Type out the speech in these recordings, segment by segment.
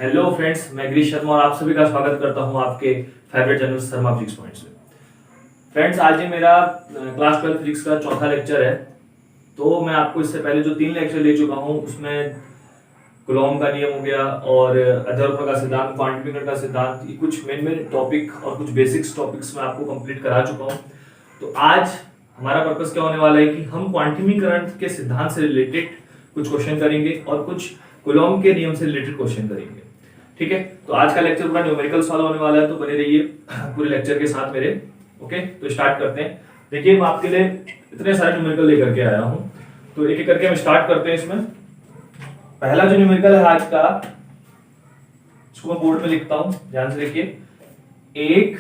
Hello friends, मैं गिरीश शर्मा और आप सभी का स्वागत करता हूं आपके favourite channel Sharma physics points में। फ्रेंड्स, आज ये मेरा क्लास 12 फिजिक्स का चौथा लेक्चर है। तो मैं आपको इससे पहले जो 3 लेक्चर ले चुका हूं उसमें कूलॉम का नियम हो गया और अध्यारोपण का सिद्धांत, क्वांटम मैकेनिक्स का सिद्धांत, ये कुछ मेन टॉपिक और कुछ बेसिक्स टॉपिक्स मैं आपको कंप्लीट करा चुका हूं। तो आज हमारा पर्पस क्या होने वाला है कि हम क्वांटमीकरण के सिद्धांत से रिलेटेड कुछ क्वेश्चन करेंगे और कुछ कूलॉम के नियम से रिलेटेड क्वेश्चन करेंगे। ठीक है, तो आज का लेक्चर पूरा न्यूमेरिकल्स वाला होने वाला है, तो बने रहिए पूरे लेक्चर के साथ मेरे। ओके, तो स्टार्ट करते हैं। देखिए, मैं आपके लिए इतने सारे न्यूमेरिकल लेकर के आया हूं, तो एक एक करके हम स्टार्ट करते हैं। इसमें पहला जो न्यूमेरिकल है आज का, इसको मैं बोर्ड में लिखता हूं, ध्यान से देखिए। एक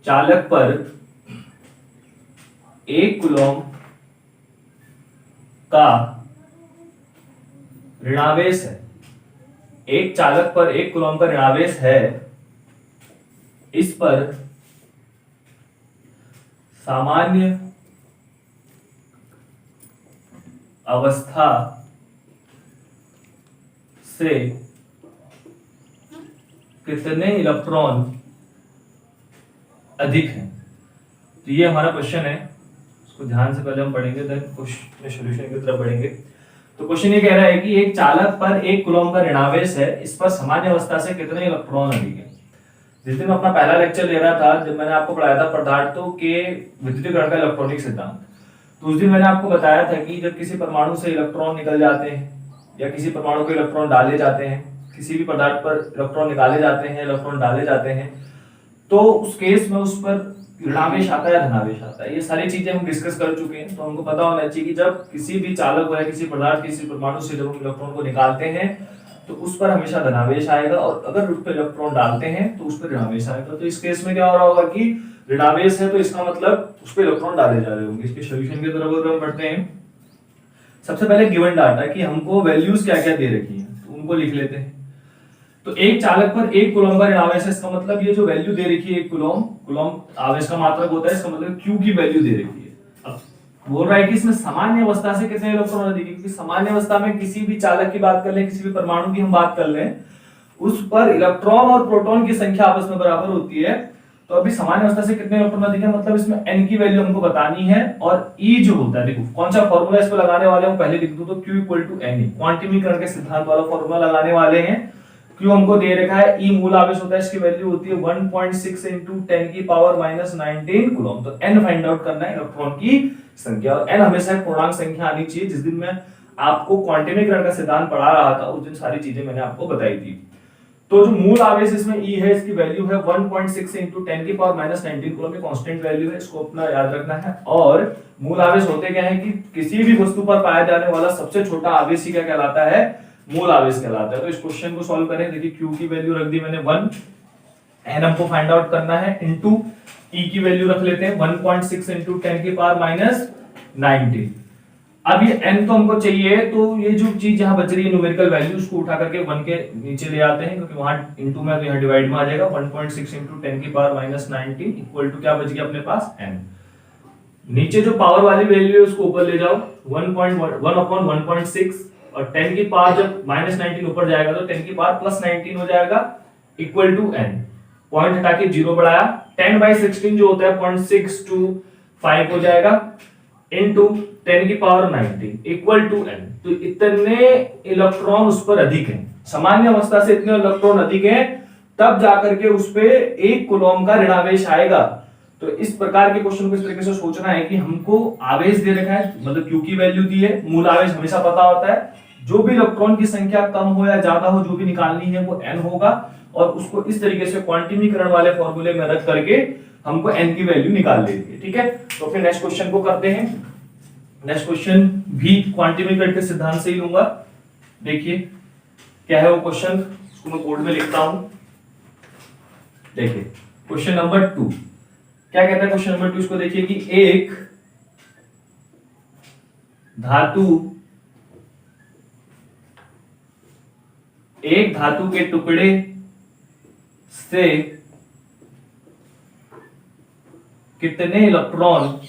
चालक पर 1 कूलॉम का ऋणावेश है। एक चालक पर 1 कूलॉम का ऋणावेश है। इस पर सामान्य अवस्था से कितने इलेक्ट्रॉन अधिक हैं? तो ये हमारा क्वेश्चन है, इसको ध्यान से पहले हम पढ़ेंगे, देन क्वेश्चन सॉल्यूशन की तरफ बढ़ेंगे। तो क्वेश्चन ये कह रहा है कि एक चालक पर 1 कूलॉम का ऋणावेश है, इस पर सामान्य अवस्था से कितने इलेक्ट्रॉन अधिक हैं? जिस दिन मैं अपना पहला लेक्चर ले रहा था, जब मैंने आपको पढ़ाया था पदार्थों के विद्युतीकरण का इलेक्ट्रॉनिक सिद्धांत, तो उस दिन मैंने आपको बताया था कि जब किसी परमाणु से इलेक्ट्रॉन निकल जाते हैं या किसी परमाणु के इलेक्ट्रॉन डाले जाते हैं, किसी भी पदार्थ पर इलेक्ट्रॉन निकाले जाते हैं, इलेक्ट्रॉन डाले जाते हैं, तो उस केस में उस पर ऋणावेश आता है या धनावेश आता है। ये सारी चीजें हम डिस्कस कर चुके हैं। तो हमको पता होना चाहिए कि जब किसी भी चालक या किसी पदार्थ, किसी परमाणु से जब हम इलेक्ट्रॉन को निकालते हैं तो उस पर हमेशा धनावेश आएगा, और अगर उस पर इलेक्ट्रॉन डालते हैं तो उस पर ऋणावेश आएगा। तो इस केस में क्या हो रहा होगा कि ऋणावेश है, तो इसका मतलब उस पर इलेक्ट्रॉन डाले जा रहे होंगे। इसके सॉल्यूशन की तरफ अगर हम बढ़ते हैं, सबसे पहले गिवन डाटा कि हमको वैल्यूज क्या क्या दे रखी है, तो उनको लिख लेते हैं। तो एक चालक पर 1 कूलॉम का ऋणावेश है, इसका मतलब ये जो वैल्यू दे रखी है 1 कूलॉम, कूलॉम आवेश का मात्रक होता है, इसका मतलब Q की वैल्यू दे रखी है। अब बोल रहा है कि इसमें सामान्य अवस्था से कितने इलेक्ट्रॉन अधिक है, क्योंकि सामान्य अवस्था में किसी भी चालक की बात कर लें, किसी भी परमाणु की हम बात कर लें, उस पर इलेक्ट्रॉन और प्रोटॉन की संख्या आपस में बराबर होती है। तो अभी सामान्य अवस्था से कितने इलेक्ट्रॉन अधिक है, मतलब इसमें n की वैल्यू हमको बतानी है, और E जो होता है, देखो कौन सा फॉर्मूला इस पर लगाने वाले हैं पहले लिख दूं, तो Q = Ne, क्वांटमीकरण के सिद्धांत वाला फॉर्मूला लगाने वाले हैं। Q हमको दे रखा है, E मूल आवेश होता है, इसकी वैल्यू होती है 1.6 × 10⁻⁻19 कूलॉम। तो n फाइंड आउट करना है, इलेक्ट्रॉन की संख्या, और n हमेशा पूर्णांक संख्या आनी चाहिए। जिस दिन मैं आपको क्वांटमीकरण का सिद्धांत पढ़ा रहा था उस दिन सारी चीजें मैंने आपको बताई थी। तो जो मूल आवेश इसमें E है, इसकी वैल्यू है 1.6 × 10⁻⁻19 कूलॉम, ये कांस्टेंट वैल्यू है, इसको अपना याद रखना है। और मूल आवेश होते क्या है कि किसी भी वस्तु पर पाया जाने वाला सबसे छोटा आवेश ही क्या कहलाता है, मूल आवेश कहलाता है। तो इस क्वेश्चन को सॉल्व करें। देखिए, Q की वैल्यू रख दी मैंने 1, n हमको फाइंड आउट करना है, इनटू E की वैल्यू रख लेते हैं 1.6 × 10⁻⁻19। अब ये n तो हमको चाहिए, तो ये जो चीज यहां बच रही है न्यूमेरिकल वैल्यू, उसको उठा करके 1 के नीचे ले आते हैं, क्योंकि वहां इनटू में तो यहां डिवाइड में आ जाएगा। 1.6 × 10⁻⁻19 इक्वल टू क्या बच गया अपने पास, n। नीचे जो पावर वाली वैल्यू है उसको ऊपर ले जाओ, 1/1.6, और 10 की पावर जब -19 ऊपर जाएगा तो 10 की पावर +19 हो जाएगा, इक्वल टू n। पॉइंट हटा के 0 बढ़ाया, 10/16 जो होता है 0.625 हो जाएगा, इनटू 10 की पावर 19 इक्वल टू n। तो इतने इलेक्ट्रॉन उस पर अधिक हैं, सामान्य अवस्था से इतने इलेक्ट्रॉन अधिक हैं, तब जाकर के उस पे 1 कूलॉम का ऋणावेश आएगा। तो इस प्रकार के क्वेश्चन को इस तरीके से सोचना है कि हमको आवेश दे रखा है, मतलब Q की वैल्यू दी है, मूल आवेश हमेशा पता होता है, जो भी इलेक्ट्रॉन की संख्या कम हो या ज्यादा हो, जो भी निकालनी है वो n होगा, और उसको इस तरीके से क्वांटमीकरण वाले फॉर्मूले में रख करके हमको n की वैल्यू निकाल लेनी है। ठीक है, तो फिर नेक्स्ट क्वेश्चन को करते हैं। नेक्स्ट क्वेश्चन भी क्वांटमीकरण के सिद्धांत से ही लूंगा। देखिए क्या है वो क्वेश्चन, उसको मैं बोर्ड में लिखता हूं। देखिए क्वेश्चन नंबर 2 क्या कहता है। क्वेश्चन नंबर 2 इसको देखिए कि एक धातु के टुकड़े से कितने इलेक्ट्रॉन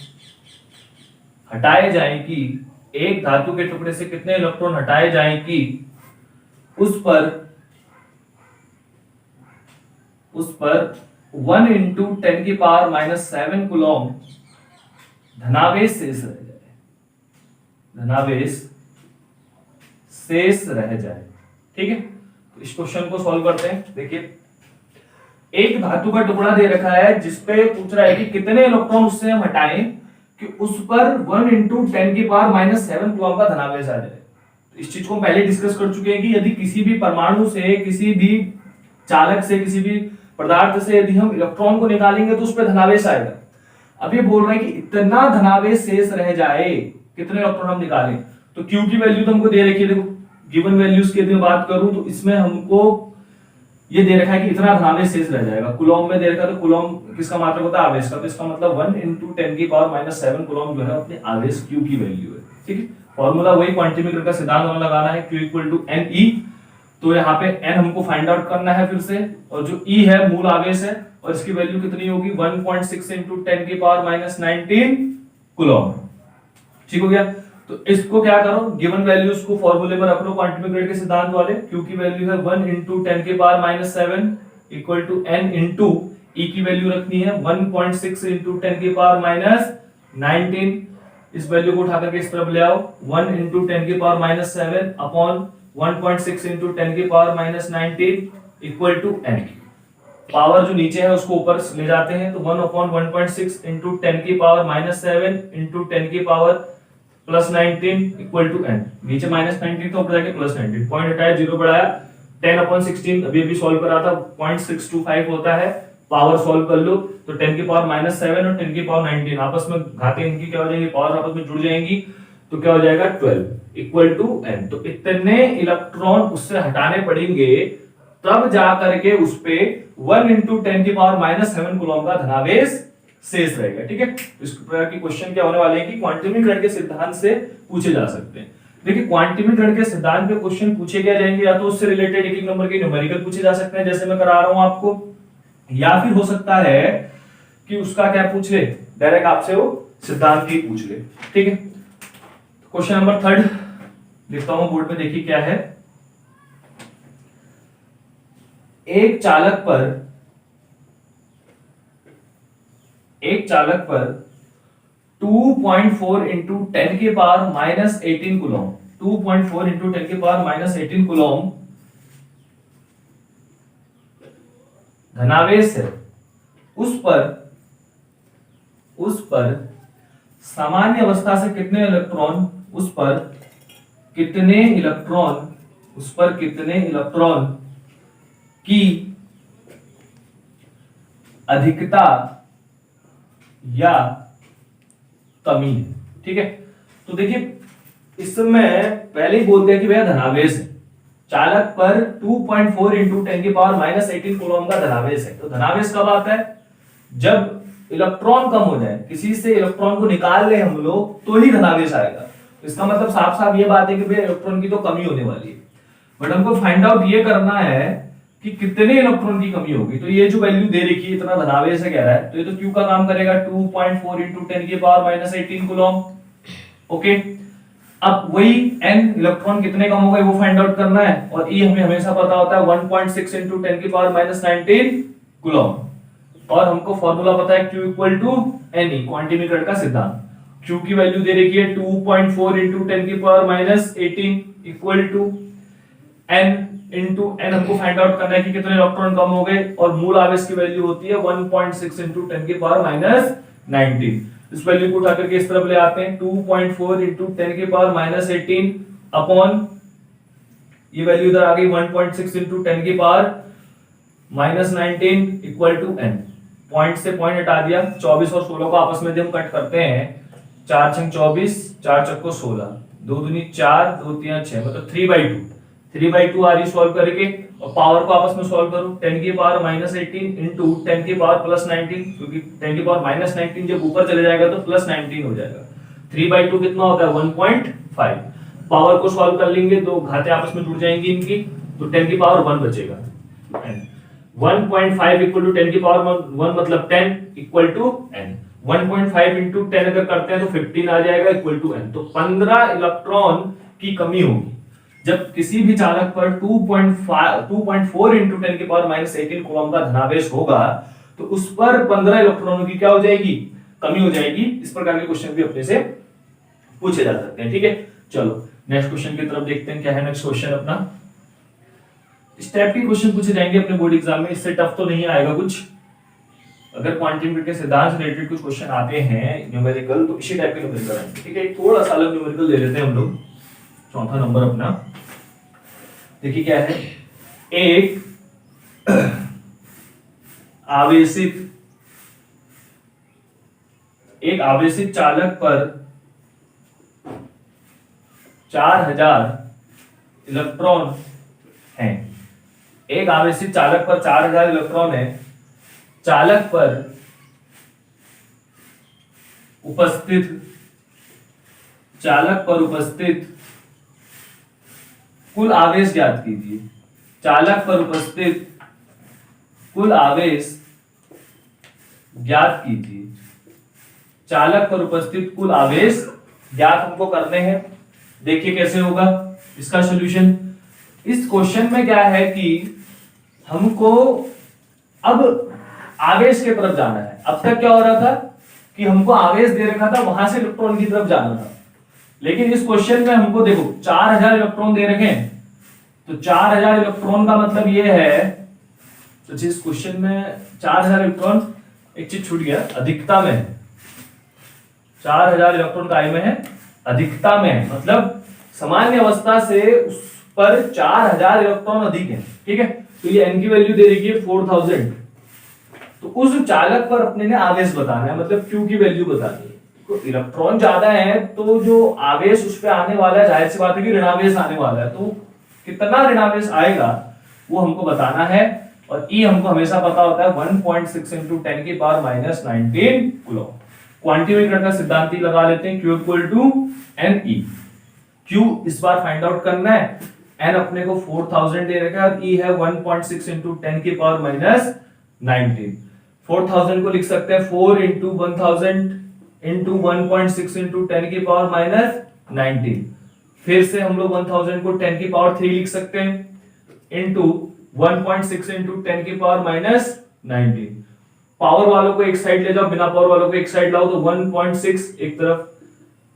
हटाए जाएं कि एक धातु के टुकड़े से कितने इलेक्ट्रॉन हटाए जाएं कि उस पर 1 इंटू 10 की पावर माइनस 7 कूलम धनावेश शेष रह जाए। ठीक है, तो इस क्वेश्चन को सॉल्व करते हैं। देखिए, एक धातु का टुकड़ा दे रखा है जिसपे पूछ रहा है कि कितने इलेक्ट्रॉन उससे हम हटाएं कि उस पर 1 इंटू 10 की पावर माइनस 7 कूलम का धनावेश आ जाए। तो इस चीज को हम पहले डिस्कस कर चुके हैं कि यदि किसी भी परमाणु से, किसी भी चालक से, किसी भी पदार्थ से यदि हम इलेक्ट्रॉन को निकालेंगे तो उस पर धनावेश आएगा। अब ये बोल रहा है कि इतना धनावेश शेष रह जाए, कितने इलेक्ट्रॉन हम निकालें। तो Q की वैल्यू तो हमको दे रखी है, देखो गिवन वैल्यूज की यदि मैं बात करूं तो इसमें हमको ये दे रखा है कि इतना धनावेश शेष रह जाएगा। कूलम में दे रखा है, तो कूलम किसका मात्रक होता है, आवेश का। तो इसका मतलब 1 इंटू 10 की पावर माइनस 7 कूलम जो है अपने आवेश Q की वैल्यू है। ठीक है, फॉर्मूला वही क्वांटिमीटर का सिद्धांत हमें लगाना है, Q इक्वल टू NE। तो यहाँ पे n हमको फाइंड आउट करना है फिर से, और जो E है मूल आवेश है, और इसकी वैल्यू कितनी होगी 1.6 इंटू 10 की पावर माइनस 19 कूलम। ठीक हो गया। तो इसको क्या करो, गिवन वैल्यूज को फॉर्मूले में रख लो क्वांटिमीटर के सिद्धांत वाले। Q की वैल्यू है 1 इंटू 10 की power minus 7 equal to n into E की वैल्यू रखनी है 1.6 इंटू 10 की पावर माइनस 19। इस वैल्यू को उठा करके इस तरफ ले आओ, 1 इंटू 10 की पावर माइनस 7 अपॉन 1.6 इंटू 10 की power minus 19 equal to n। Power जो नीचे है उसको ऊपर ले जाते हैं, तो 1 अपॉन 1.6 इंटू 10 की पावर माइनस 7 इंटू 10 की power plus 19 equal to n। नीचे माइनस 19 था, ऊपर जाके प्लस 19, पॉइंट हटाया, जीरो बढ़ाया, 10 अपॉन 16 अभी सॉल्व करा था 0.625 होता है। पावर सॉल्व कर लो तो 10 की पावर माइनस 7 और 10 की पावर 19 आपस में घाते इनकी क्या हो जाएंगी, पावर आपस में जुड़ जाएंगी, तो क्या हो जाएगा 12 इक्वल टू n। तो इतने इलेक्ट्रॉन उससे हटाने पड़ेंगे तब जा करके उस पे 1 इंटू 10 की पावर माइनस 7 कूलम का धनावेश शेष रहेगा। ठीक है, इस प्रकार की क्वेश्चन क्या होने वाले हैं कि क्वांटिमीकरण के सिद्धांत से पूछे जा सकते हैं। देखिए, क्वांटिमीकरण के सिद्धांत पे क्वेश्चन पूछे क्या जाएंगे, या तो उससे रिलेटेड एक एक नंबर के न्यूमेरिकल पूछे जा सकते हैं जैसे मैं करा रहा हूं आपको, या फिर हो सकता है कि उसका क्या पूछ ले, डायरेक्ट आपसे वो सिद्धांत ही पूछ ले। ठीक है, क्वेश्चन नंबर 3 लिखता हूं बोर्ड पे, देखिए क्या है। एक चालक पर 2.4 इंटू 10 की पावर माइनस 18 कूलम, 2.4 इंटू 10 की पावर माइनस 18 कूलम धनावेश है। उस पर सामान्य अवस्था से कितने इलेक्ट्रॉन की अधिकता या कमी है। ठीक है, तो देखिए इसमें पहले ही बोल दिया कि भैया धनावेश है, चालक पर 2.4 इंटू 10 की पावर माइनस 18 कूलम का धनावेश है। तो धनावेश कब आता है, जब इलेक्ट्रॉन कम हो जाए, किसी से इलेक्ट्रॉन को निकाल ले हम लोग तो ही धनावेश आएगा। तो इसका मतलब साफ साफ ये बात है कि भैया इलेक्ट्रॉन की तो कमी होने वाली है, बट हमको फाइंड आउट ये करना है कि कितने इलेक्ट्रॉन की कमी होगी। तो ये जो वैल्यू दे रखी है, इतना धनावेश है कह रहा है, तो ये तो Q का काम करेगा 2.4 इंटू 10 की पावर माइनस 18 कूलम। ओके, अब वही n इलेक्ट्रॉन कितने कम हो गए वो फाइंड आउट करना है, और E हमें हमेशा पता होता है 1.6 इंटू 10 की पावर माइनस 19 कूलम, और हमको फॉर्मूला पता है Q इक्वल टू NE, क्वांटिमीकरण का सिद्धांत। Q की वैल्यू दे रखी है 2.4 इंटू 10 की power minus 18 equal to n into n हमको फाइंड आउट करना है कि कितने इलेक्ट्रॉन कम हो गए, और मूल आवेश की वैल्यू होती है 1.6 इंटू 10 की पावर माइनस 19। इस वैल्यू को उठा करके इस तरफ ले आते हैं, 2.4 इंटू 10 की पावर माइनस 18 अपॉन ये वैल्यू इधर आ गई 1.6 इंटू 10 की power minus 19 equal to n। Point से पॉइंट हटा दिया, 24 और 16 को आपस में हम कट करते हैं, 4 छंग 24, 4 चक्को 16, 2 दूनी 4, 2 3 6, मतलब 3/2 आ रही सॉल्व करके, और पावर को आपस में सॉल्व करो, 10 की पावर माइनस 18 इंटू 10 की पावर प्लस 19, क्योंकि 10 की पावर माइनस 19 जब ऊपर चले जाएगा तो प्लस 19 हो जाएगा। 3/2 कितना होता है 1.5। पावर को सॉल्व कर लेंगे, दो घाते आपस में जुड़ जाएंगी इनकी, तो 10 की पावर 1 बचेगा। 1.5 इक्वल टू 10 की पावर 1 मतलब 10 इक्वल टू n। 1.5 इंटू 10 अगर करते हैं तो 15 आ जाएगा इक्वल टू n। तो 15 इलेक्ट्रॉन की कमी होगी। जब किसी भी चालक पर 2.4 इंटू 10 की पावर माइनस 18 कूलम का धनावेश होगा तो उस पर 15 इलेक्ट्रॉनों की क्या हो जाएगी, कमी हो जाएगी। इस प्रकार के क्वेश्चन भी अपने से पूछे जा सकते हैं। ठीक है, चलो नेक्स्ट क्वेश्चन की तरफ देखते हैं। क्या है नेक्स्ट क्वेश्चन अपना, इस टाइप के क्वेश्चन पूछे जाएंगे अपने बोर्ड एग्जाम में, इससे टफ तो नहीं आएगा कुछ। अगर क्वांटम के सिद्धांत से रिलेटेड कुछ क्वेश्चन आते हैं न्यूमेरिकल, तो इसी टाइप के न्यूमेरिकल आएंगे। ठीक है, थोड़ा सा अलग न्यूमेरिकल ले लेते हैं हम लोग। चौथा नंबर अपना देखिए क्या है, एक आवेशित चालक पर 4000 इलेक्ट्रॉन हैं। एक आवेशित चालक पर 4000 इलेक्ट्रॉन है। चालक पर उपस्थित कुल आवेश ज्ञात कीजिए। चालक पर उपस्थित कुल आवेश ज्ञात कीजिए। चालक पर उपस्थित कुल आवेश ज्ञात हमको करने हैं। देखिए कैसे होगा इसका सॉल्यूशन। इस क्वेश्चन में क्या है कि हमको अब आवेश की तरफ जाना है। अब तक क्या हो रहा था कि हमको आवेश दे रखा था, वहां से इलेक्ट्रॉन की तरफ जाना था। लेकिन इस क्वेश्चन में हमको देखो 4000 इलेक्ट्रॉन दे रखे हैं, तो 4000 इलेक्ट्रॉन का मतलब ये है, तो जिस क्वेश्चन में 4000 इलेक्ट्रॉन, एक चीज छूट गया, अधिकता में है। 4000 इलेक्ट्रॉन काय में है, अधिकता में है, मतलब सामान्य अवस्था से उस पर 4000 इलेक्ट्रॉन अधिक है। ठीक है, तो ये n की वैल्यू दे रखी है 4000। तो उस चालक पर अपने ने आवेश बताना है, मतलब Q की वैल्यू बतानी है। तो इलेक्ट्रॉन ज्यादा है तो जो आवेश उस पर आने वाला है, जाहिर सी बात है कि ऋणावेश आने वाला है, तो कितना ऋणावेश आएगा वो हमको बताना है। और E हमको हमेशा पता होता है 1.6 इंटू 10 की पावर माइनस 19 कूलम। क्वांटीमीटर का सिद्धांत ही लगा लेते हैं, Q equal to NE। Q इस बार फाइंड आउट करना है, N अपने को 4000 दे रखा है और E है 1.6 इंटू 10 की पावर माइनस 19। 4000 को लिख सकते हैं 4 इंटू 1000 इंटू 1.6 इंटू 10 की पावर माइनस 19। फिर से हम लोग 1000 को 10 की पावर 3 लिख सकते हैं इंटू 1.6 इंटू 10 की पावर माइनस 19। पावर वालों को एक साइड ले जाओ, बिना पावर वालों को एक साइड लाओ, तो 1.6 एक तरफ,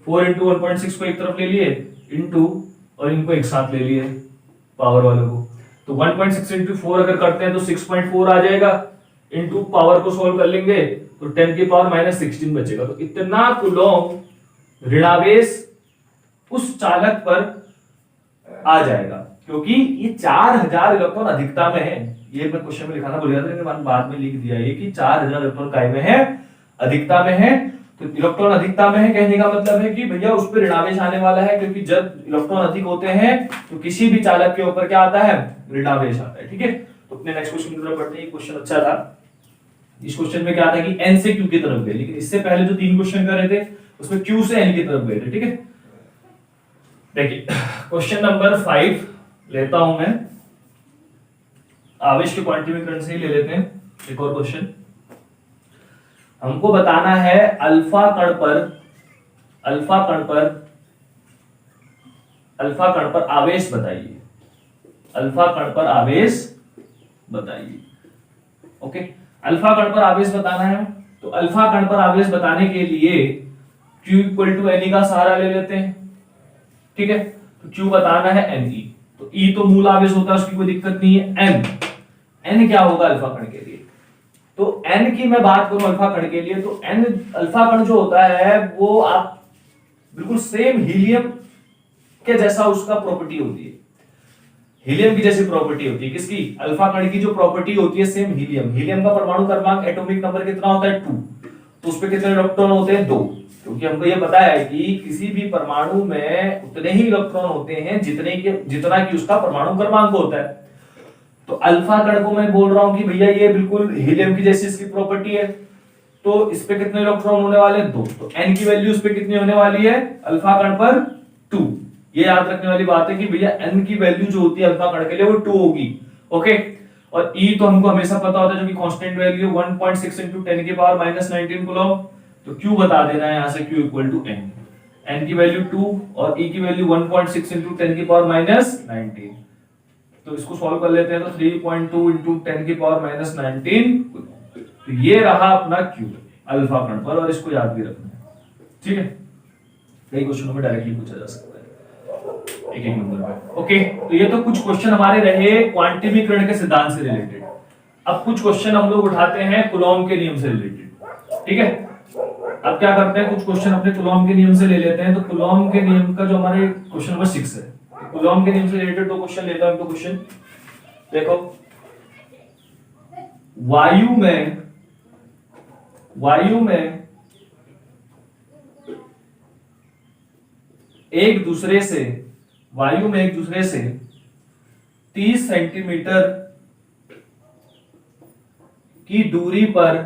4 इंटू 1.6 को एक तरफ ले लिए इंटू, और इनको एक साथ ले लिए पावर वालों को। तो 1.6 इंटू 4 अगर करते हैं तो 6.4 आ जाएगा, इंटू पावर को सोल्व कर लेंगे तो 10 की पावर माइनस 16 बचेगा। तो इतना कूलम ऋणावेश उस चालक पर आ जाएगा, क्योंकि ये 4000 इलेक्ट्रॉन अधिकता में है। ये मैं क्वेश्चन में लिखाना भूल गया था, लेकिन बाद में लिख दिया ये कि 4000 इलेक्ट्रॉन काय में है, अधिकता में है। तो इलेक्ट्रॉन अधिकता में है कहने का मतलब है कि भैया उस पर ऋणावेश आने वाला है, क्योंकि जब इलेक्ट्रॉन अधिक होते हैं तो किसी भी चालक के ऊपर क्या आता है, ऋणावेश आता है। ठीक है, तो अपने नेक्स्ट क्वेश्चन की तरफ बढ़ते हैं। क्वेश्चन अच्छा था। इस क्वेश्चन में क्या था कि n से q की तरफ गए, लेकिन इससे पहले जो 3 क्वेश्चन कर रहे थे उसमें q से n की तरफ गए थे। ठीक है, देखिए क्वेश्चन नंबर 5 लेता हूं मैं, आवेश के क्वांटीमीकरण से ही ले लेते हैं एक और क्वेश्चन। हमको बताना है अल्फा कण पर आवेश बताइए। अल्फा कण पर आवेश बताइए। ओके, अल्फा कण पर आवेश बताना है, तो अल्फा कण पर आवेश बताने के लिए Q इक्वल टू NE का सहारा ले लेते हैं। ठीक है, तो Q बताना है NE, तो E तो मूल आवेश होता है, उसकी कोई दिक्कत नहीं है। N क्या होगा अल्फा कण के लिए, तो N की मैं बात करूं अल्फा कण के लिए, तो N अल्फा कण जो होता है वो आप बिल्कुल सेम हीलियम के जैसा उसका प्रॉपर्टी होती है। हीलियम की जैसी प्रॉपर्टी होती है किसकी, अल्फा कण की जो प्रॉपर्टी होती है सेम हीलियम का परमाणु क्रमांक एटॉमिक नंबर कितना होता है 2, तो उस पे कितने इलेक्ट्रॉन होते हैं 2, क्योंकि हमको ये पता है कि किसी भी परमाणु में उतने ही इलेक्ट्रॉन होते हैं जितना कि उसका परमाणु क्रमांक होता है। तो अल्फा कण को मैं बोल रहा हूं कि भैया ये बिल्कुल हीलियम की जैसी इसकी प्रॉपर्टी है, तो इस पे कितने इलेक्ट्रॉन होने वाले हैं 2, तो n की वैल्यू इस पे कितनी होने वाली है अल्फा कण पर 2। ये याद रखने वाली बात है कि भैया n की वैल्यू जो होती है अल्फा कण के लिए वो 2 होगी। ओके, और E तो हमको हमेशा पता होता है जो कि कांस्टेंट वैल्यू 1.6 into 10 की पावर माइनस 19 कूलम, तो Q बता देना है यहां से Q equal to N। n की वैल्यू 2 और e की वैल्यू 1.6 इंटू 10 की पावर माइनस 19। तो इसको सॉल्व कर लेते हैं, तो 3.2 इंटू 10 की पावर माइनस 19। तो ये रहा अपना q अल्फा कण पर, और इसको याद भी रखना है, ठीक है। कई क्वेश्चनों में डायरेक्टली पूछा जा सकता है एक एक नंबर पे। ओके, तो ये तो कुछ क्वेश्चन हमारे रहे क्वांटिमीकरण के सिद्धांत से रिलेटेड। अब कुछ क्वेश्चन हम लोग उठाते हैं कूलॉम के नियम से रिलेटेड, ठीक है। अब क्या करते हैं, कुछ क्वेश्चन अपने कूलॉम के नियम से ले लेते हैं। तो कूलॉम के नियम का जो हमारे क्वेश्चन नंबर 6 है, कूलॉम के नियम से रिलेटेड दो क्वेश्चन लेता हूं। तो क्वेश्चन देखो, वायु में एक दूसरे से 30 सेंटीमीटर की दूरी पर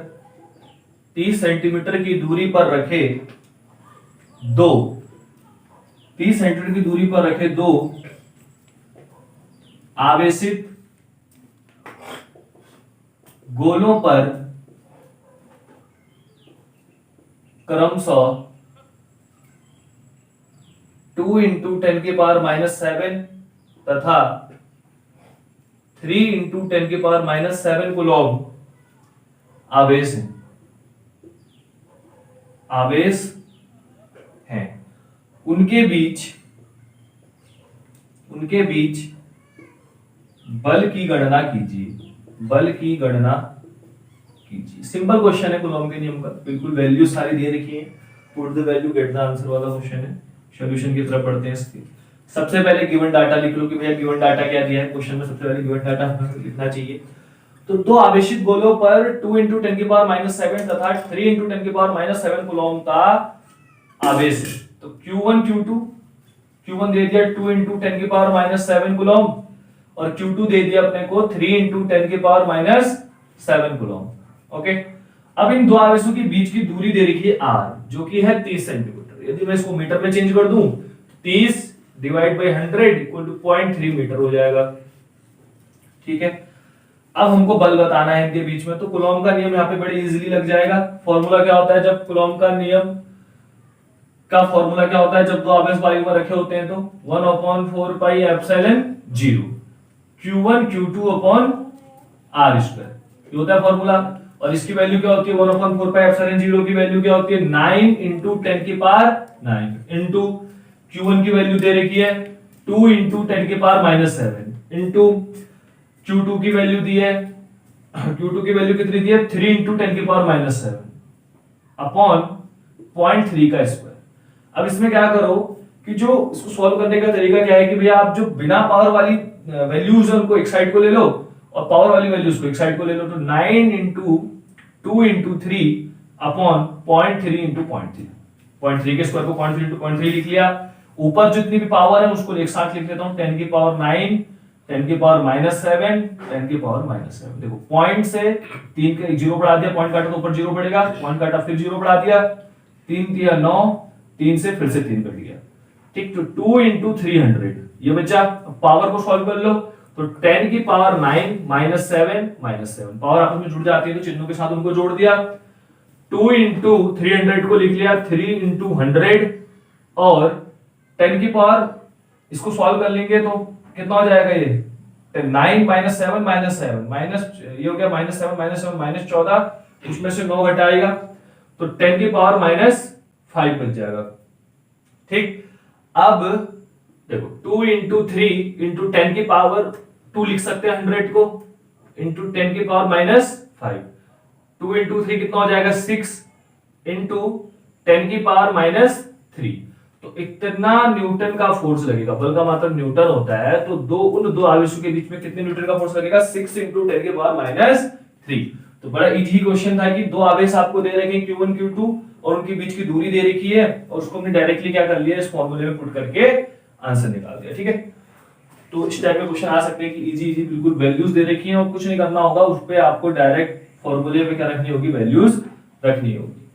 30 सेंटीमीटर की दूरी पर रखे दो 30 सेंटीमीटर की दूरी पर रखे दो आवेशित गोलों पर क्रमशः 2 इंटू 10 की पावर माइनस 7 तथा 3 इंटू 10 की पावर माइनस 7 कूलॉम आवेश हैं। उनके बीच बल की गणना कीजिए। सिंपल क्वेश्चन है कूलॉम के नियम का, बिल्कुल वैल्यू सारी दे रखी है। Put the value get the answer वाला क्वेश्चन है। सॉल्यूशन की तरफ पढ़ते हैं इसकी। सबसे पहले गिवन डाटा लिख लो कि भैया गिवन डाटा क्या दिया है क्वेश्चन में। सबसे पहले गिवन डाटा लिखना चाहिए। तो दो आवेशित गोलों पर 2 इंटू 10 की पावर माइनस 7 तथा 3 इंटू 10 की पावर माइनस 7 कूलॉम का आवेश है। तो Q1 दे दिया 2 इंटू 10 की पावर माइनस 7 कूलॉम, और Q2 दे दिया अपने को 3 इंटू 10 की पावर माइनस 7 कूलॉम। ओके, अब इन दो आवेशों के बीच की दूरी दे रखी है r, जो कि है 30 सेंटीमीटर। यदि मैं इसको मीटर में चेंज कर दूं, 30 divide by 100 equal to 0.3 metre हो जाएगा, ठीक है। अब हमको बल बताना है इनके बीच में। तो कूलॉम का नियम यहाँ पे बड़े इजीली लग जाएगा। फॉर्मूला क्या होता है जब कूलॉम का नियम का फॉर्मूला क्या होता है जब दो आवेश वायु में रखे होते हैं? तो 1/4 pi epsilon 0 Q1 Q2 upon r square, ये होता है फॉर्मूला। और इसकी वैल्यू क्या होती है? 1/4 पाई एप्सिलॉन 0 की वैल्यू क्या होती है? 9 इंटू 10 की पावर 9 इंटू Q1 की वैल्यू दे रखी है 2 इंटू 10 की पावर माइनस 7 इंटू Q2 की वैल्यू दी है, Q2 की वैल्यू कितनी दी है? 3 इंटू 10 की पावर माइनस 7 अपॉन 0.3 का स्क्वायर। अब इसमें क्या करो कि जो इसको सॉल्व करने का तरीका क्या है कि भैया आप जो बिना पावर वाली वैल्यूज है उनको एक साइड को ले लो और पावर वाली वैल्यूज को एक साइड को ले लो। तो 9 इंटू 2 इंटू 3 अपॉन 0.3 इंटू 0.3, 0.3 के स्क्वायर को 0.3 इंटू 0.3 लिख लिया। ऊपर जितनी भी पावर है उसको एक साथ लिख लेता हूं, 10 की पावर 9, 10 की पावर माइनस 7, 10 की पावर माइनस 7। देखो पॉइंट से 3 का 0 बढ़ा दिया, पॉइंट काटा तो ऊपर 0 बढ़ेगा, पॉइंट काटा फिर 0 बढ़ा दिया, 3 दिया 9, 3 से फिर से 3 कट गया, ठीक। तो 2 इंटू 300 ये बचा। पावर को सॉल्व कर लो तो 10 की पावर 9 माइनस 7 पावर आपस में जुड़ जाती है तो चिन्हों के साथ उनको जोड़ दिया। 2 इंटू 300 को लिख लिया 3 इंटू 100 और 10 की पावर इसको सॉल्व कर लेंगे तो कितना हो जाएगा? ये 9 माइनस 7 माइनस ये हो गया माइनस 7 माइनस 14, उसमें से 9 घटाएगा तो 10 की पावर माइनस 5 बच जाएगा, ठीक। अब देखो 2 इंटू 3 इंटू 10 की पावर 2 लिख सकते हैं 100 को इंटू 10 की पावर माइनस 5। 2 इंटू 3 कितना हो जाएगा? 6 इंटू 10 की पावर माइनस 3। तो इतना न्यूटन का फोर्स लगेगा। बल का मतलब न्यूटन होता है, तो उन दो आवेशों के बीच में कितने न्यूटन का फोर्स लगेगा? 6 इंटू 10 की पावर माइनस 3। तो बड़ा इजी क्वेश्चन था कि दो आवेश आपको दे रखे हैं Q1 Q2 और उनके बीच की दूरी दे रखी है और उसको हमने डायरेक्टली क्या कर लिया, इस फॉर्मूले में पुट करके आंसर निकाल दिया, ठीक है। तो इस टाइप के क्वेश्चन आ सकते हैं कि इजी बिल्कुल वैल्यूज दे रखी हैं और कुछ नहीं करना होगा, उस पे आपको डायरेक्ट फॉर्मूले पे क्या रखनी होगी? वैल्यूज रखनी होगी।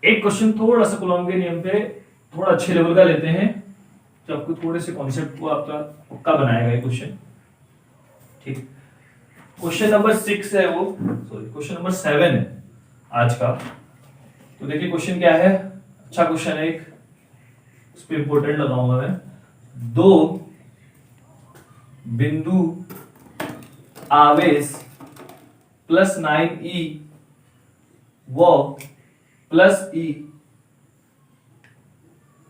एक क्वेश्चन थोड़ा सा कूलॉम के नियम पे थोड़ा अच्छे लेवल का लेते हैं जो आपको थोड़े से कॉन्सेप्ट को आपका पक्का बनाएगा ये क्वेश्चन, ठीक। क्वेश्चन नंबर 6 है वो, सॉरी क्वेश्चन नंबर 7 है आज का। तो देखिए क्वेश्चन क्या है, अच्छा क्वेश्चन है एक। इस पे इंपोर्टेंट लगाऊंगा मैं, दो बिंदु आवेश प्लस 9e व प्लस ई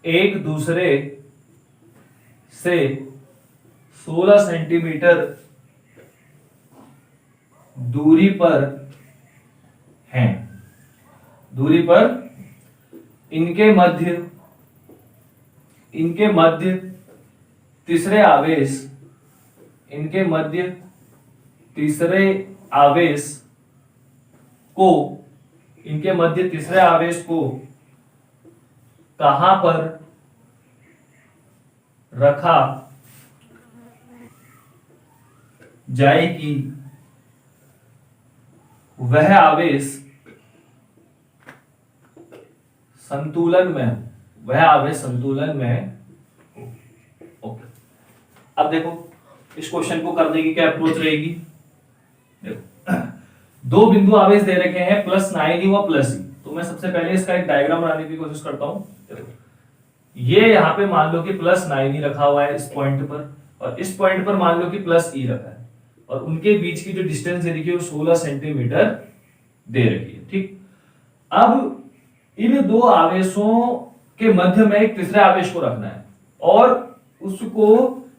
एक दूसरे से 16 सेंटीमीटर दूरी पर हैं। दूरी पर इनके मध्य तीसरे आवेश को कहां पर रखा जाएगी, वह आवेश संतुलन में ओके। अब देखो इस क्वेश्चन को करने की क्या अप्रोच रहेगी। देखो दो बिंदु आवेश दे रखे हैं प्लस 9e व प्लस ई, तो मैं सबसे पहले इसका एक डायग्राम बनाने की कोशिश करता हूं। देखो ये यहाँ पे मान लो कि प्लस 9e रखा हुआ है इस पॉइंट पर, और इस पॉइंट पर मान लो कि प्लस ई रखा है, और उनके बीच की जो डिस्टेंस दे रखी है वो 16 सेंटीमीटर दे रखी है। ठीक, अब इन दो आवेशों के मध्य में एक तीसरे आवेश को रखना है, और उसको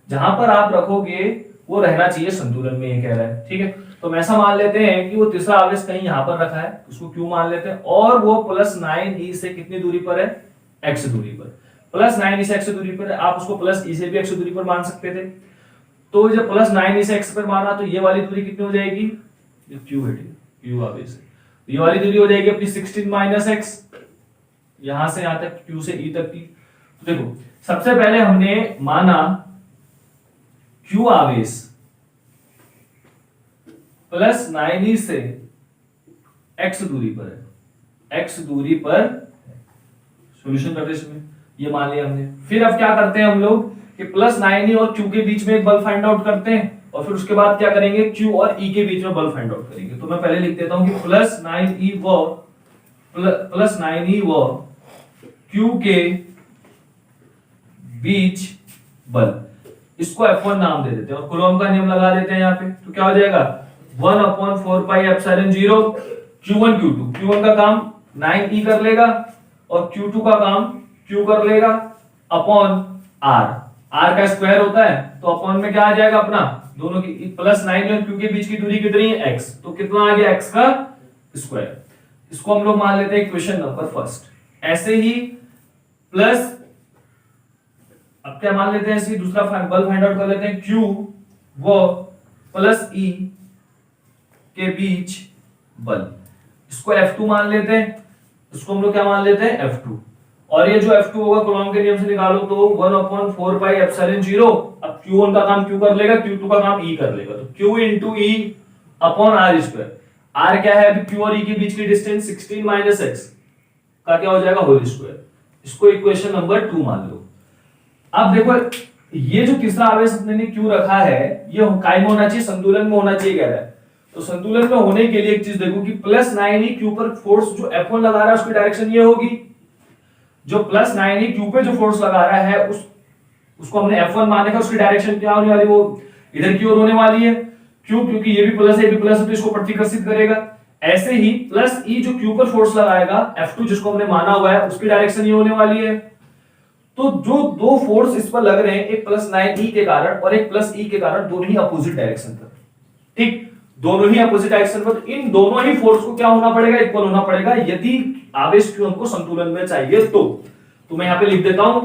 जहां पर आप रखोगे वो रहना चाहिए संतुलन में, ये कह रहा है। ठीक है, तो हम ऐसा मान लेते हैं कि वो तीसरा आवेश कहीं यहां पर रखा है, उसको क्यू मान लेते हैं, और वो प्लस 9e से कितनी दूरी पर है, x दूरी पर। प्लस 9e से x दूरी पर है, आप उसको प्लस e से भी x दूरी पर मान सकते थे। तो जब प्लस 9e से x पर माना तो ये वाली दूरी कितनी हो जाएगी, ये q है, q आवेश है, तो ये वाली दूरी हो जाएगी अपनी 16 माइनस x, यहां से यहां तक q से e तक की। तो देखो सबसे पहले हमने माना q आवेश प्लस 9e से x दूरी पर है, x दूरी पर सॉल्यूशन करते इसमें ये मान लिया हमने। फिर अब क्या करते हैं हम लोग कि प्लस 9e और q के बीच में एक बल फाइंड आउट करते हैं, और फिर उसके बाद क्या करेंगे, q और e के बीच में बल फाइंड आउट करेंगे। तो मैं पहले लिख देता हूं कि प्लस 9e व q के बीच बल, इसको F1 नाम दे देते हैं और कूलॉम का नियम लगा देते हैं यहाँ पे। तो क्या हो जाएगा 1/4 pi epsilon 0 q1 q2, q1 का काम 9e कर लेगा और q2 का काम q कर लेगा अपॉन r, r का स्क्वायर होता है, तो अपॉन में क्या आ जाएगा अपना, दोनों की प्लस 9 और q के बीच की दूरी कितनी है x, तो कितना आ गया x का स्क्वायर। इसको हम लोग मान लेते हैं इक्वेशन नंबर फर्स्ट। ऐसे ही प्लस, अब क्या मान लेते हैं, ऐसे ही दूसरा बल फाइंड आउट कर लेते हैं, q व प्लस e के बीच बल, इसको F2 मान लेते हैं, इसको हम लोग क्या मान लेते हैं F2, और ये जो F2 होगा कूलॉम के नियम से निकालो तो 1/4 पाई एप्सिलॉन 0, अब Q1 का काम Q कर लेगा, Q2 का काम E कर लेगा, तो Q into E upon R square. R क्या है अभी Q और E के बीच की डिस्टेंस 16 माइनस x का क्या हो जाएगा होल स्क्वायर। इसको इक्वेशन नंबर 2 मान लो। अब देखो ये जो तीसरा आवेश अपने ने Q रखा है ये काय में होना चाहिए, संतुलन में होना चाहिए कह रहा है। तो संतुलन में होने के लिए एक चीज देखो कि प्लस 9e q पर फोर्स जो F1 लगा रहा है उसकी डायरेक्शन ये होगी, जो प्लस 9e q पे जो फोर्स लगा रहा है उसको हमने F1 माने का, उसकी डायरेक्शन क्या होने वाली, वो इधर की ओर होने वाली है, क्यों, क्योंकि ये भी प्लस है, ये भी प्लस है, तो इसको प्रतिकर्षित करेगा। ऐसे ही प्लस e जो q पर फोर्स लगाएगा F2 जिसको हमने माना हुआ है उसकी डायरेक्शन ये होने वाली है। तो जो दो फोर्स इस पर लग रहे हैं, एक प्लस 9e के कारण और एक प्लस e के कारण, दोनों ही अपोजिट डायरेक्शन पर, ठीक, दोनों ही अपोजिट डायरेक्शन पर, इन दोनों ही फोर्स को क्या होना पड़ेगा, इक्वल होना पड़ेगा यदि आवेश q हमको संतुलन में चाहिए तो मैं यहां पे लिख देता हूं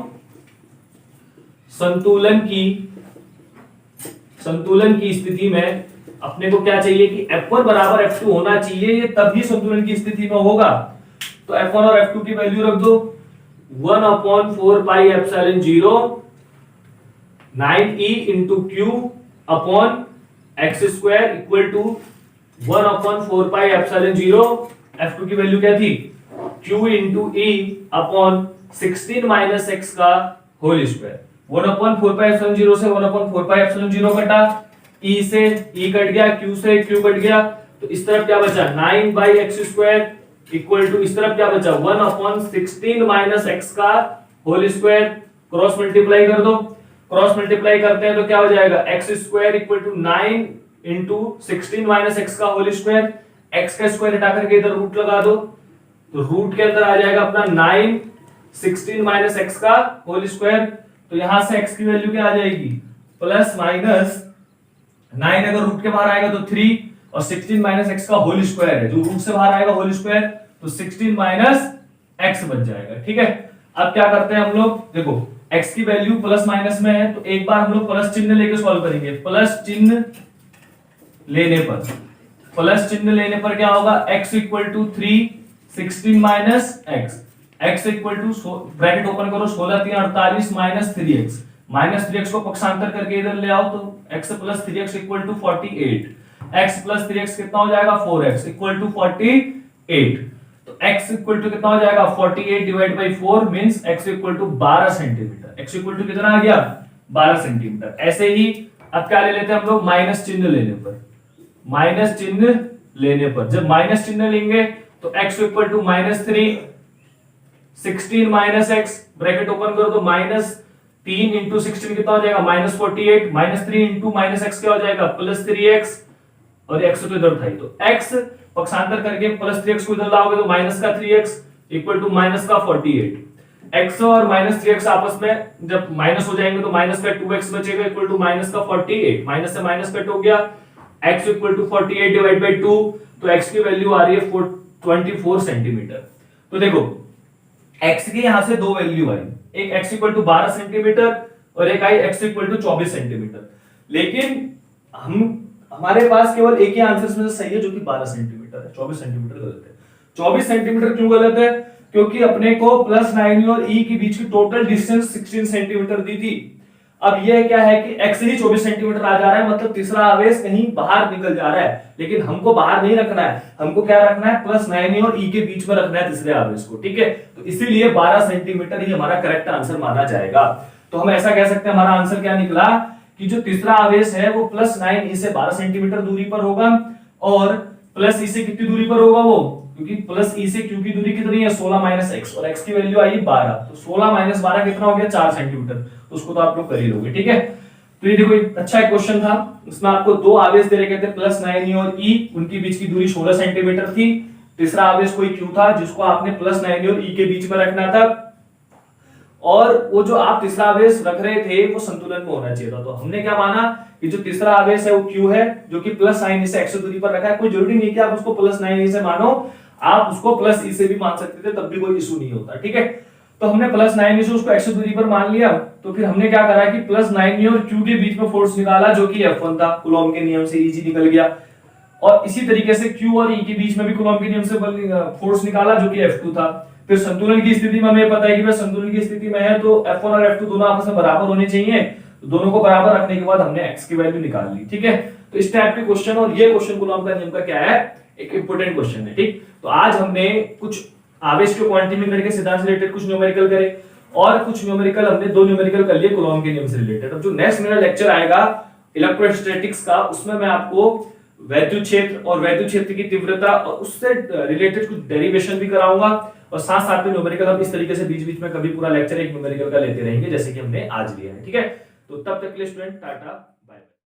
संतुलन की स्थिति में अपने को क्या चाहिए कि F1 बराबर F2 होना चाहिए, ये तभी संतुलन की स्थिति में होगा। तो F1 और F2 की वैल्यू रख दो, 1/4 pi epsilon 0 9e into q upon x square equal to 1/4 pi epsilon 0, F2 की वैल्यू क्या थी, q into e upon 16 minus x का होल स्क्वायर। 1/4 पाई एप्सिलॉन 0 से 1/4 पाई एप्सिलॉन 0 कटा, e से e कट गया, q से q कट गया, तो इस तरफ क्या बचा 9 by x square equal to इस तरफ क्या बचा 1/16 माइनस x का होल स्क्वायर, क्रॉस मल्टीप्लाई कर दो, क्रॉस मल्टीप्लाई करते हैं तो क्या हो जाएगा, x square equal to 9 into 16 minus x का होल स्क्वायर, एक्स का स्क्वायर हटा करके इधर रूट लगा दो, तो रूट के अंदर आ जाएगा अपना 9 16 माइनस एक्स का होल स्क्वायर, तो यहां से एक्स की वैल्यू क्या आ जाएगी, प्लस माइनस 9 अगर रूट के बाहर आएगा तो 3 और 16 माइनस एक्स का होल स्क्वायर है, जो रूट से बाहर आएगा होल स्क्वायर, तो 16 माइनस एक्स बच जाएगा। ठीक है, अब क्या करते हैं हम लोग, देखो x की वैल्यू प्लस माइनस में है तो एक बार हम लोग प्लस चिन्ह लेके सॉल्व करेंगे। प्लस चिन्ह लेने पर, प्लस चिन्ह लेने पर क्या होगा, x equal to 3 16 minus x, x equal to bracket open करो 16 3 48 माइनस 3x, माइनस 3x को पक्षांतर करके इधर ले आओ तो x plus 3x equal to 48, x plus 3x कितना हो जाएगा 4x इक्वल टू 48, तो x इक्वल टू कितना हो जाएगा 48 divide by 4 means x equal to 12 centimetre, x equal to कितना आ गया 12 सेंटीमीटर। ऐसे ही अब क्या ले लेते हैं हम लोग, माइनस चिन्ह लेने पर, माइनस चिन्ह लेने पर जब माइनस चिन्ह लेंगे तो x equal to minus 3 16 minus x bracket open करो तो माइनस 3 इंटू 16 कितना हो जाएगा minus 48, minus 3 into minus x क्या हो जाएगा प्लस 3x, और x तो इधर था ही, तो x पक्षांतर करके प्लस 3x को इधर लाओगे तो माइनस का 3x इक्वल टू माइनस का 48, x और माइनस 3x आपस में जब माइनस हो जाएंगे तो माइनस का 2x बचेगा इक्वल टू माइनस का 48, माइनस से माइनस कट हो गया, x equal to 48 divide by 2, तो x की वैल्यू आ रही है 24 सेंटीमीटर। तो देखो x की यहां से दो वैल्यू आई, एक x इक्वल टू 12 सेंटीमीटर और एक आई x इक्वल टू 24 सेंटीमीटर, लेकिन हमारे पास केवल एक ही आंसर में से सही है जो कि 12 सेंटीमीटर है, 24 सेंटीमीटर गलत है। 24 सेंटीमीटर क्यों गलत है, क्योंकि अपने को प्लस 9 और e के बीच की टोटल डिस्टेंस 16 सेंटीमीटर दी थी। अब यह क्या है कि x ही 24 सेंटीमीटर आ जा रहा है, मतलब तीसरा आवेश कहीं बाहर निकल जा रहा है, लेकिन हमको बाहर नहीं रखना है, हमको क्या रखना है प्लस 9 और e के बीच में रखना है तीसरे आवेश को। ठीक है, तो इसीलिए 12 सेंटीमीटर ही हमारा करेक्ट आंसर माना जाएगा। तो हम ऐसा कह सकते हैं हमारा आंसर क्या निकला कि जो तीसरा आवेश है वो प्लस 9 ई से 12 सेंटीमीटर दूरी पर होगा, और प्लस ई से कितनी दूरी पर होगा वो, क्योंकि प्लस ई से क्यू की दूरी कितनी है 16 माइनस एक्स, और एक्स की वैल्यू आई 12, तो 16 माइनस 12 कितना हो गया 4 सेंटीमीटर, तो उसको तो आप लोग कर ही लोगे। ठीक है, तो ये देखो अच्छा क्वेश्चन था, इसमें आपको दो आवेश दे रखे थे प्लस 9 और ई, उनके बीच की दूरी 16 सेंटीमीटर थी, तीसरा आवेश कोई क्यू था जिसको आपने प्लस 9 और ई के बीच में रखना था, और वो जो आप तीसरा आवेश रख रहे थे वो संतुलन में होना चाहिए था। तो हमने क्या माना कि जो तीसरा आवेश है वो Q है, जो कि प्लस 9 से x दूरी पर रखा है। कोई जरूरी नहीं कि आप उसको प्लस 9 से मानो, आप उसको प्लस ई से भी मान सकते थे, तब भी कोई इशू नहीं होता। ठीक है, तो हमने प्लस 9 से उसको x दूरी पर मान लिया, तो फिर हमने क्या करा कि प्लस 9 और Q के बीच में फोर्स निकाला जो कि F1 था, कूलॉम के नियम से इजी निकल गया, और इसी तरीके से Q और E के बीच में भी कूलॉम के नियम से फोर्स निकाला जो कि F2 था। फिर संतुलन की स्थिति में हमें पता है कि भाई संतुलन की स्थिति में है तो F1 और F2 दोनों आपस में बराबर होने चाहिए, तो दोनों को बराबर रखने के बाद हमने x की वैल्यू निकाल ली। ठीक है, तो इस टाइप के क्वेश्चन, और ये क्वेश्चन कूलॉम का नियम का क्या है, एक इंपॉर्टेंट क्वेश्चन है। ठीक, तो आज हमने कुछ आवेश के क्वांटम मैकेनिक्स के सिद्धांत से रिलेटेड कुछ न्यूमेरिकल करे, और कुछ न्यूमेरिकल हमने दो न्यूमेरिकल कर लिए कूलॉम के नियम से रिलेटेड। अब जो नेक्स्ट मेरा लेक्चर आएगा इलेक्ट्रोस्टैटिक्स का, उसमें मैं आपको वैद्युत क्षेत्र और वैद्युत क्षेत्र की तीव्रता और उससे रिलेटेड कुछ डेरिवेशन भी कराऊंगा, और साथ साथ में न्यूमेरिकल हम इस तरीके से बीच बीच में कभी पूरा लेक्चर एक न्यूमेरिकल का लेते रहेंगे जैसे कि हमने आज लिया है। ठीक है, तो तब तक के लिए स्टूडेंट टाटा।